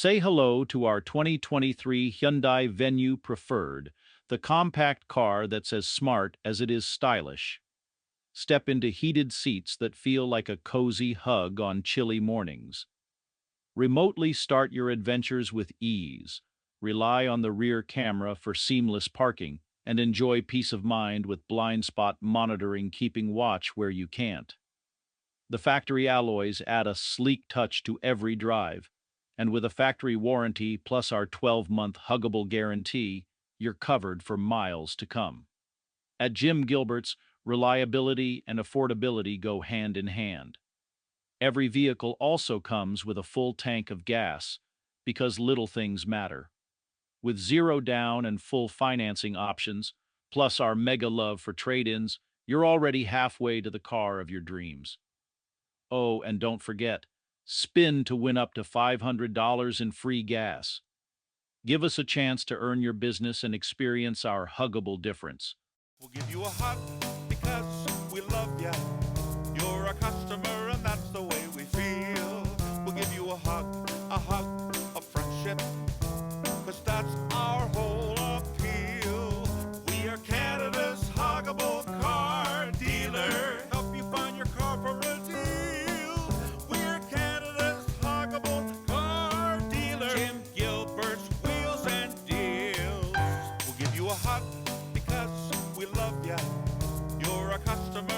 Say hello to our 2023 Hyundai Venue Preferred, the compact car that's as smart as it is stylish. Step into heated seats that feel like a cozy hug on chilly mornings. Remotely start your adventures with ease. Rely on the rear camera for seamless parking, and enjoy peace of mind with blind spot monitoring keeping watch where you can't. The factory alloys add a sleek touch to every drive, and with a factory warranty plus our 12-month Huggable Guarantee, you're covered for miles to come. At Jim Gilbert's, reliability and affordability go hand in hand. Every vehicle also comes with a full tank of gas, because little things matter. With zero down and full financing options, plus our mega love for trade-ins, you're already halfway to the car of your dreams. Oh, and don't forget, spin to win up to $500 in free gas. Give us a chance to earn your business and experience our huggable difference. We'll give you a hug because we love ya. You're a customer and that's the way we feel. We'll give you a hug of friendship, cause that's our whole appeal. We are Canada's huggable car dealer. Help you find your car for a deal. We're Canada's huggable car dealer. Jim Gilbert's Wheels and Deals. We'll give you a hug because we love ya. You're a customer